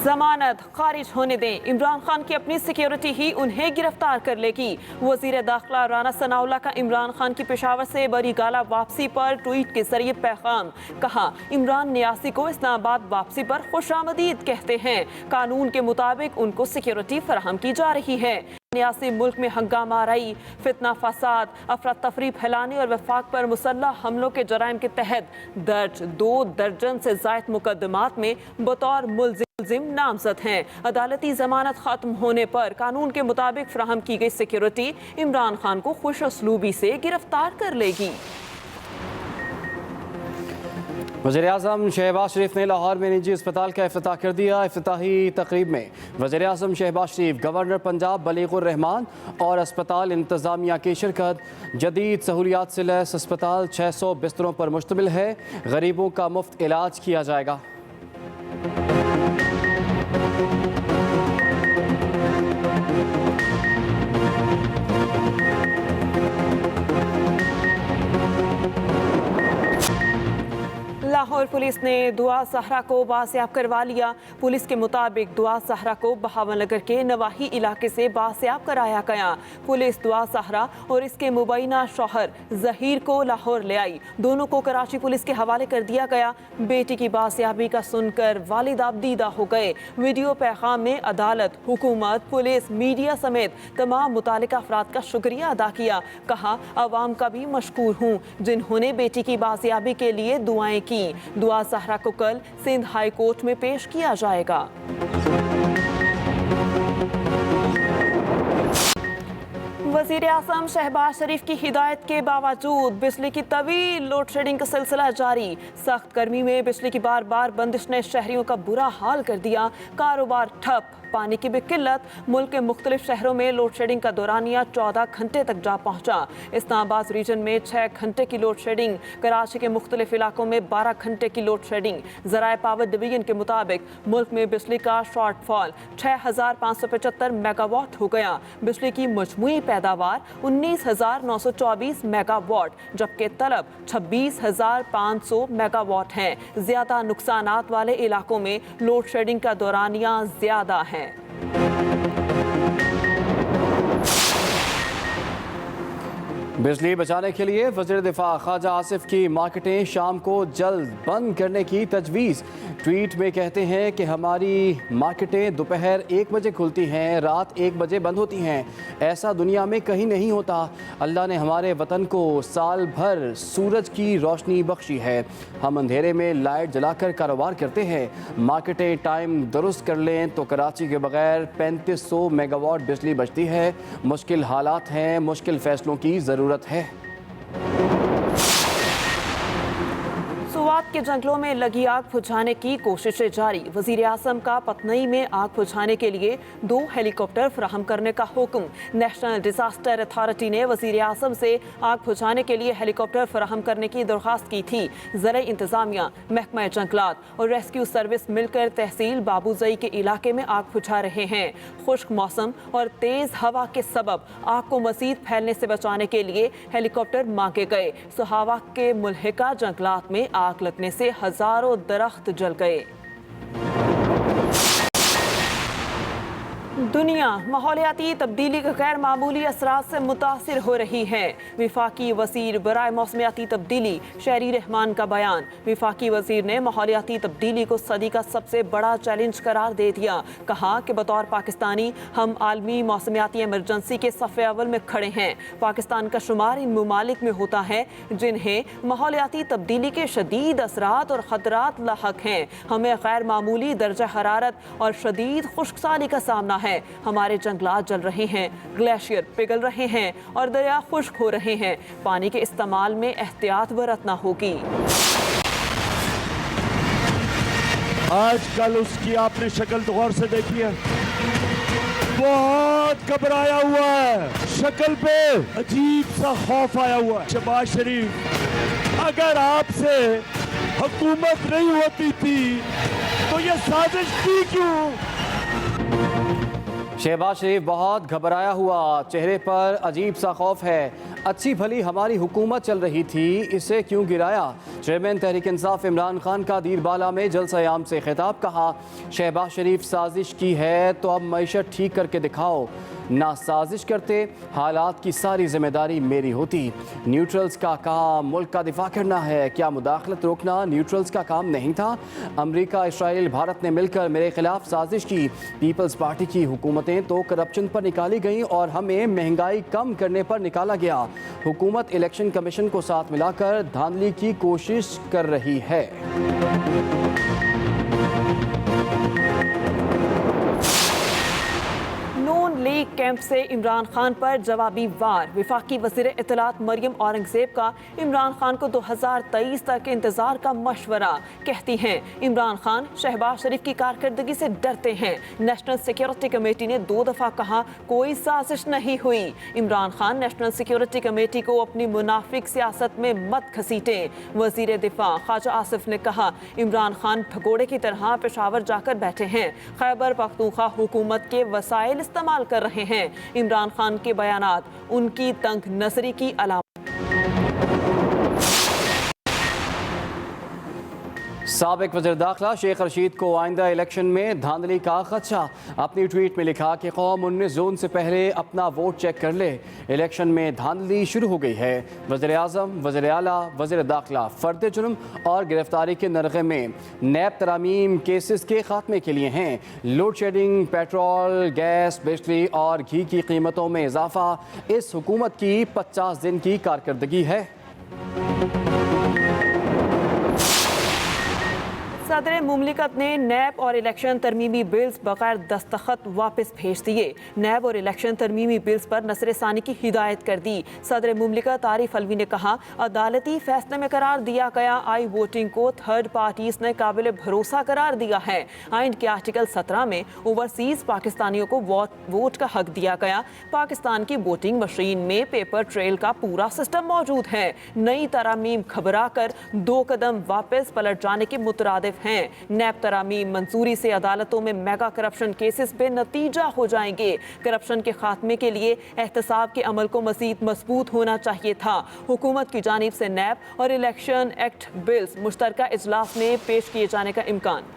जमानत खारिज होने दें, इमरान खान की अपनी सिक्योरिटी ही उन्हें गिरफ्तार कर लेगी। वजीर दाखिला राना सनाउल्लाह का इमरान खान की पेशावर से बरी गाला वापसी पर ट्वीट के जरिए पैगाम। कहा, इमरान नियासी को इस्लामाबाद वापसी पर खुशामदीद कहते हैं। कानून के मुताबिक उनको सिक्योरिटी फराहम की जा रही है। नियासी मुल्क में हंगामा आराई, फितना फसाद, अफरा तफरी फैलाने और वफाक पर मुसल्लह हमलों के जराइम के तहत दर्ज 2 दर्जन से जायद मुकदमात में बतौर मुल्जिम नामजद हैं। अदालती जमानत खत्म होने पर कानून के मुताबिक फराहम की गई सिक्योरिटी इमरान खान को खुश उसलूबी से गिरफ्तार कर लेगी। वज़ीर-ए-आज़म शहबाज शरीफ ने लाहौर में निजी अस्पताल का इफ्तिताह कर दिया। इफ्तिताही तकरीब में वज़ीर-ए-आज़म शहबाज शरीफ, गवर्नर पंजाब बलीगुर रहमान और अस्पताल इंतज़ामिया की शिरकत। जदीद सहूलियात से लैस अस्पताल 600 बिस्तरों पर मुश्तमिल है। गरीबों का मुफ्त इलाज किया जाएगा। लाहौर पुलिस ने दुआ सहरा को बासियाब करवा लिया। पुलिस के मुताबिक दुआ सहरा को बहावलनगर के नवाही इलाके से बासियाब कराया गया। पुलिस दुआ सहरा और इसके मुबैना शौहर जहीर को लाहौर ले आई। दोनों को कराची पुलिस के हवाले कर दिया गया। बेटी की बासियाबी का सुनकर वालिद आबदीदा हो गए। वीडियो पैगाम में अदालत, हुकूमत, पुलिस, मीडिया समेत तमाम मुतालिका अफराद का शुक्रिया अदा किया। कहा, अवाम का भी मशकूर हूँ जिन्होंने बेटी की बासियाबी के लिए दुआएं की। दुआ सहरा को कल सिंध हाई कोर्ट में पेश किया जाएगा। वज़ीर आज़म शहबाज शरीफ की हिदायत के बावजूद बिजली की तवील लोड शेडिंग का सिलसिला जारी। सख्त गर्मी में बिजली की बार बार बंदिश ने शहरियों का बुरा हाल कर दिया। कारोबार ठप, पानी की भी किल्लत। मुल्क के मुख्तलिफ शहरों में लोड शेडिंग का दौरानिया 14 घंटे तक जा पहुंचा। इस्लामाबाद रीजन में 6 घंटे की लोड शेडिंग, कराची के मुख्तलिफ इलाकों में 12 घंटे की लोड शेडिंग। ज़राए पावर डिवीजन के मुताबिक मुल्क में बिजली का शॉर्टफॉल 6575 मेगावाट हो गया। बिजली की मजमूई पैदावार 19,924 मेगावाट, जबकि तलब 26,500 मेगावाट है। ज्यादा नुकसानात वाले इलाकों में लोड शेडिंग का दौरानिया ज्यादा है। बिजली बचाने के लिए वज़ीर दिफा ख्वाजा आसिफ की मार्केटें शाम को जल्द बंद करने की तजवीज़। ट्वीट में कहते हैं कि हमारी मार्केटें दोपहर 1 बजे खुलती हैं, रात 1 बजे बंद होती हैं। ऐसा दुनिया में कहीं नहीं होता। अल्लाह ने हमारे वतन को साल भर सूरज की रोशनी बख्शी है। हम अंधेरे में लाइट जलाकर कारोबार करते हैं। मार्केटें टाइम दुरुस्त कर लें तो कराची के बगैर 3500 मेगावाट बिजली बचती है। मुश्किल हालात हैं, मुश्किल फैसलों की ज़रूरत है। सुवात के जंगलों में लगी आग बुझाने की कोशिशें जारी। वजीर आज़म का पतनई में आग बुझाने के लिए 2 हेलीकॉप्टर फराहम करने का हुक्म। नेशनल डिजास्टर अथॉरिटी ने वजीर आज़म से आग बुझाने के लिए हेलीकॉप्टर फराहम करने की दरख्वास्त की थी। ज़रा इंतजामिया, महकमा जंगलात और रेस्क्यू सर्विस मिलकर तहसील बाबूजई के इलाके में आग बुझा रहे हैं। खुश्क मौसम और तेज हवा के सबब आग को मजीद फैलने से बचाने के लिए हेलीकॉप्टर मांगे गए। सुहावा के मुल्हिका जंगलात में आग लगने से हजारों दरख्त जल गए। दुनिया माहौलियाती तब्दीली के गैर मामूली असरात से मुतासिर हो रही है। विफाकी वजीर बराए मौसमियाती तब्दीली शहरी रहमान का बयान। विफाकी वजीर ने माहौलियाती तब्दीली को सदी का सबसे बड़ा चैलेंज करार दे दिया। कहा कि बतौर पाकिस्तानी हम आलमी मौसमियाती एमरजेंसी के सफ़े अव्वल में खड़े हैं। पाकिस्तान का शुमार इन ममालिक में होता है जिन्हें माहौलियाती तब्दीली के शदीद असरात और ख़तरात लाहक हैं। हमें गैर मामूली दर्जा हरारत और शदीद खुश्कसाली का सामना है। हमारे जंगलात जल रहे हैं, ग्लेशियर पिघल रहे हैं और दरिया खुश्क हो रहे हैं। पानी के इस्तेमाल में एहतियात बरतना होगी। आजकल उसकी आपने शक्ल तो गौर से देखी है, बहुत घबराया हुआ है, शक्ल पे अजीब सा खौफ आया हुआ है। शहबाज शरीफ, अगर आपसे हुकूमत नहीं होती थी तो ये साजिश थी क्यों? शहबाज शरीफ बहुत घबराया हुआ, चेहरे पर अजीब सा खौफ है। अच्छी भली हमारी हुकूमत चल रही थी, इसे क्यों गिराया? चेयरमैन तहरीक इंसाफ इमरान खान का दीरबाला में जलसा-ए-आम से खिताब। कहा, शहबाज शरीफ साजिश की है तो अब मईशत ठीक करके दिखाओ, ना साजिश करते हालात की सारी जिम्मेदारी मेरी होती। न्यूट्रल्स का काम मुल्क का दिफा करना है, क्या मुदाखलत रोकना न्यूट्रल्स का काम नहीं था? अमरीका, इसराइल, भारत ने मिलकर मेरे खिलाफ साजिश की। पीपल्स पार्टी की हुकूमतें तो करप्शन पर निकाली गईं और हमें महंगाई कम करने पर निकाला गया। हुकूमत इलेक्शन कमीशन को साथ मिलाकर धांधली की कोशिश कर रही है। नून लीग कैंप से इमरान खान पर जवाबी वार। विफाकी वज़ीर इत्तलात मरियम औरंगजेब का इमरान खान को 2023 तक इंतजार का मशवरा। कहती हैं इमरान खान शहबाज शरीफ की कारकर्दगी से डरते हैं। नेशनल सिक्योरिटी कमेटी ने 2 दफ़ा कहा कोई साजिश नहीं हुई। Imran Khan national security committee को अपनी मुनाफिक सियासत में मत घसीटें। वज़ीर दिफा ख्वाजा आसिफ ने कहा इमरान खान भगोड़े की तरह पेशावर जाकर बैठे हैं। खैबर पख्तूनख्वा हुकूमत के वसाइल इस्तेमाल कर रहे हैं। इमरान खान के बयानात उनकी तंग नजरी की अलामत। साबिक वज़ीर दाखिला शेख रशीद को आइंदा इलेक्शन में धांधली का खदशा। अपनी ट्वीट में लिखा कि कौम 19 जून से पहले अपना वोट चेक कर ले, इलेक्शन में धांधली शुरू हो गई है। वज़ीर आज़म, वज़ीर आला, वज़ीर दाखिला फर्द जुर्म और गिरफ्तारी के नरगे में नैब तरामीम केसेस के खात्मे के लिए हैं। लोड शेडिंग, पेट्रोल, गैस, बिजली और घी की कीमतों में इजाफा इस हुकूमत की 50 दिन की कारकर्दगी है। सदर मुमलिकत ने नैब और इलेक्शन तरमीमी बिल्स बगैर दस्तखत वापस भेज दिए। नैब और इलेक्शन तरमीमी बिल्स पर नसर-ए-सानी की हिदायत कर दी। सदर मुमलिकत आरिफ अलवी ने कहा अदालती फैसले में करार दिया गया आई वोटिंग को थर्ड पार्टीज ने काबिल भरोसा करार दिया है। आइन के आर्टिकल 17 में ओवरसीज पाकिस्तानियों को वोट का हक दिया गया। पाकिस्तान की वोटिंग मशीन में पेपर ट्रेल का पूरा सिस्टम मौजूद है। नई तरामीम घबरा कर 2 कदम वापस पलट जाने के मुतरादिफ हैं। नैब तरामीम मंजूरी से अदालतों में मेगा करप्शन केसेस बेनतीजा हो जाएंगे। करप्शन के खात्मे के लिए एहतसाब के अमल को मजीद मजबूत होना चाहिए था। हुकूमत की जानिब से नैब और इलेक्शन एक्ट बिल्स मुश्तरका इजलास में पेश किए जाने का इम्कान।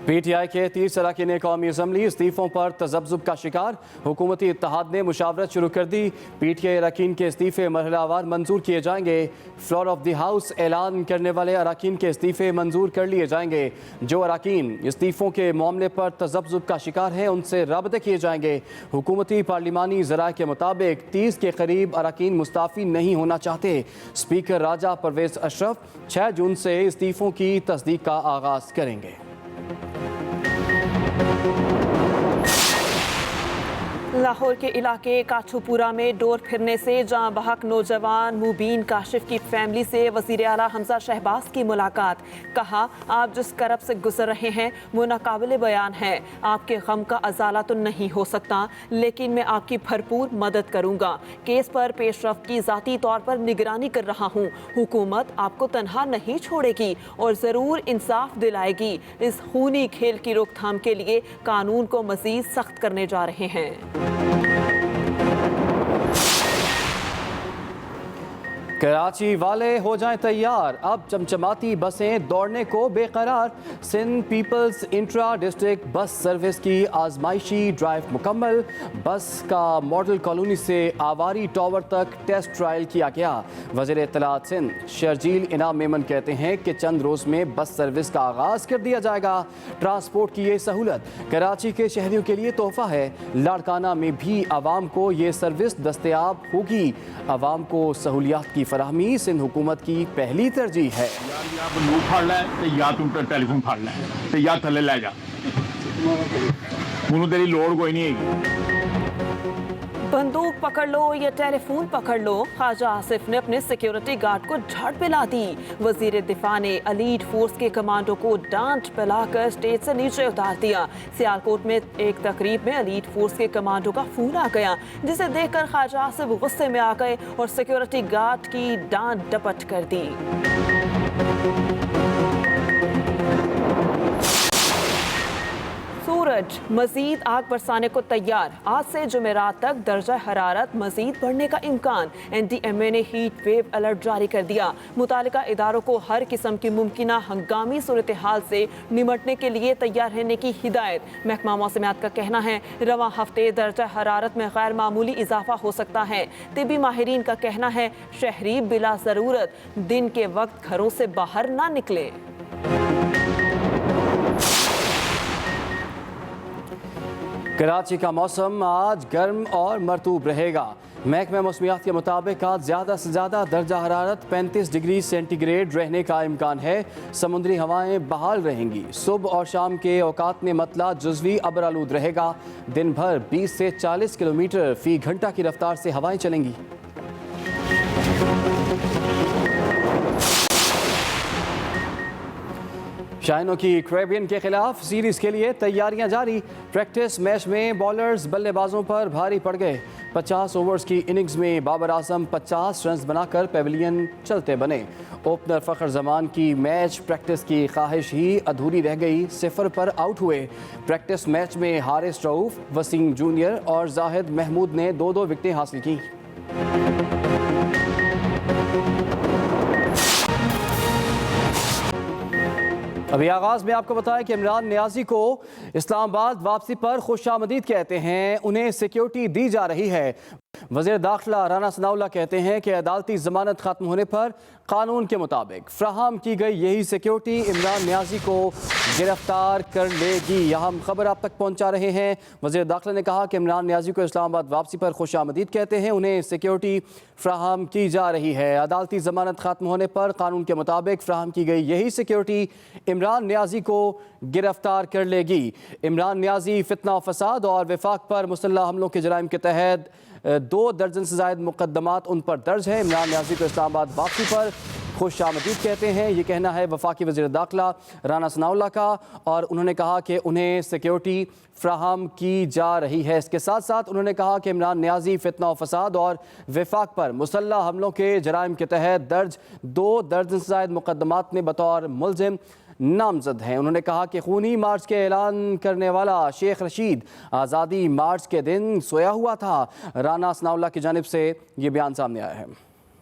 PTI के 30 अरकान कौमी असम्बली इस्तीफों पर तजब्जुब का शिकार। हुकूमती इत्तेहाद ने मुशावरत शुरू कर दी। PTI अरकान के इस्तीफे मरहलावार मंजूर किए जाएंगे। फ्लोर ऑफ द हाउस ऐलान करने वाले अरकान के इस्तीफे मंजूर कर लिए जाएंगे। जो अरकान इस्तीफों के मामले पर तजब्जुब का शिकार हैं उनसे राबते किए जाएंगे। हुकूमती पार्लिमानी ज़राए के मुताबिक 30 के करीब अरकान मुस्ताफ़ी नहीं होना चाहते। स्पीकर राजा परवेज़ अशरफ 6 जून से इस्तीफों की तस्दीक का आगाज़ करेंगे। लाहौर के इलाके काछुपुरा में डोर फिरने से जहां बहक नौजवान मुबीन काशिफ की फैमिली से वज़ीर आला हमजा शहबाज की मुलाकात। कहा आप जिस करब से गुजर रहे हैं वो नाकाबिले बयान है। आपके गम का अजाला तो नहीं हो सकता लेकिन मैं आपकी भरपूर मदद करूंगा। केस पर पेशरफ्त की ज़ाती तौर पर निगरानी कर रहा हूँ। हुकूमत आपको तनहा नहीं छोड़ेगी और ज़रूर इंसाफ दिलाएगी। इस खूनी खेल की रोकथाम के लिए कानून को मज़ीद सख्त करने जा रहे हैं। कराची वाले हो जाएं तैयार, अब चमचमाती बसें दौड़ने को बेकरार। Sindh people's intra district bus service की आजमाइशी ड्राइव मुकम्मल। बस का मॉडल कॉलोनी से आवारी टावर तक टेस्ट ट्रायल किया गया। वज़ीर इत्तलात सिंध शर्जील इनाम मेमन कहते हैं कि चंद रोज़ में बस सर्विस का आगाज़ कर दिया जाएगा। ट्रांसपोर्ट की ये सहूलत कराची के शहरियों के लिए तोहफा है। लाड़काना में भी आवाम को ये सर्विस दस्तयाब होगी। आवाम को सहूलियात की फराहमी सिंध हुकूमत की पहली तरजीह है। या बंदूक फाड़ लै ते या तू टेलीफोन फाड़ लै ते या थले लै जा, तेरी लोड़ कोई नहीं है। बंदूक पकड़ लो या टेलीफोन पकड़ लो, ख्वाजा आसिफ ने अपने सिक्योरिटी गार्ड को झाड़ पिला दी। वजीर दिफा ने एलीट फोर्स के कमांडो को डांट पिलाकर स्टेज से नीचे उतार दिया। सियालकोट में एक तकरीब में एलीट फोर्स के कमांडो का फोन आ गया जिसे देखकर ख्वाजा आसिफ गुस्से में आ गए और सिक्योरिटी गार्ड की डांट डपट कर दी। सूरज मजीद आग बरसाने को तैयार। आज से जुमेरात तक दर्जा हरारत मजीद बढ़ने का इम्कान। NDMA ने हीट वेव अलर्ट जारी कर दिया। मुतालिका इदारों को हर किस्म की मुमकिना हंगामी सूरत हाल से निमटने के लिए तैयार रहने की हिदायत। महकमा मौसमियात का कहना है रवां हफ्ते दर्जा हरारत में गैर मामूली इजाफा हो सकता है। तिबी माहिरीन का कहना है शहरी बिला ज़रूरत दिन के वक्त घरों से बाहर ना निकले। कराची का मौसम आज गर्म और मरतूब रहेगा। महकमा मौसमियात के मुताबिक आज ज़्यादा से ज़्यादा दर्जा हरारत 35 डिग्री सेंटीग्रेड रहने का इम्कान है। समुद्री हवाएं बहाल रहेंगी। सुबह और शाम के औकात में मतला जुज़वी अबरालूद रहेगा। दिन भर 20 से 40 किलोमीटर फ़ी घंटा की रफ्तार से हवाएं चलेंगी। शाइनों की कैरिबियन के खिलाफ सीरीज के लिए तैयारियां जारी। प्रैक्टिस मैच में बॉलर्स बल्लेबाजों पर भारी पड़ गए। 50 ओवर्स की इनिंग्स में बाबर आजम 50 रन बनाकर पेविलियन चलते बने। ओपनर फ़खर जमान की मैच प्रैक्टिस की ख्वाहिश ही अधूरी रह गई। 0 पर आउट हुए। प्रैक्टिस मैच में हारिस रऊफ, वसीम जूनियर और जाहिद महमूद ने 2-2 विकेटें हासिल की। अभी आगाज़ में आपको बताया कि इमरान नियाजी को इस्लामाबाद वापसी पर खुशामदीद कहते हैं। उन्हें सिक्योरिटी दी जा रही है। वज़ीर दाखिला राना सनाउल्लाह कहते हैं कि अदालती ज़मानत ख़त्म होने पर कानून के मुताबिक फ्राहम की गई यही सिक्योरिटी इमरान नियाजी को गिरफ्तार कर लेगी। यह हम खबर आप तक पहुँचा रहे हैं। वज़ीर दाखिला ने कहा कि इमरान नियाजी को इस्लामाबाद वापसी पर खुशामदीद कहते हैं। उन्हें सिक्योरिटी फ्राहम की जा रही है। अदालती ज़मानत ख़त्म होने पर कानून के मुताबिक फ्राहम की गई यही सिक्योरिटी इमरान नियाजी को गिरफ्तार कर लेगी। इमरान नियाजी फितना फसाद और विफाक पर मुसल्लह हमलों के जराइम के तहत 2 दर्जन से ज़ायद मुकदमात उन पर दर्ज है। इमरान नियाजी को इस्लामाबाद वापसी पर खुशामदीद कहते हैं। ये कहना है वफाकी वज़ीर दाखिला राना सनाउल्लाह का, और उन्होंने कहा कि उन्हें सिक्योरिटी फ्राहम की जा रही है। इसके साथ साथ उन्होंने कहा कि इमरान नियाजी फितना फसाद और विफाक पर मुसल्लह हमलों के जराइम के तहत दर्ज 2 दर्जन से ज़ायद मुकदमात में बतौर मुलजिम नामजद हैं। उन्होंने कहा कि खूनी मार्च के ऐलान करने वाला शेख रशीद आज़ादी मार्च के दिन सोया हुआ था। राना सनाउल्लाह की जानिब से ये बयान सामने आया है।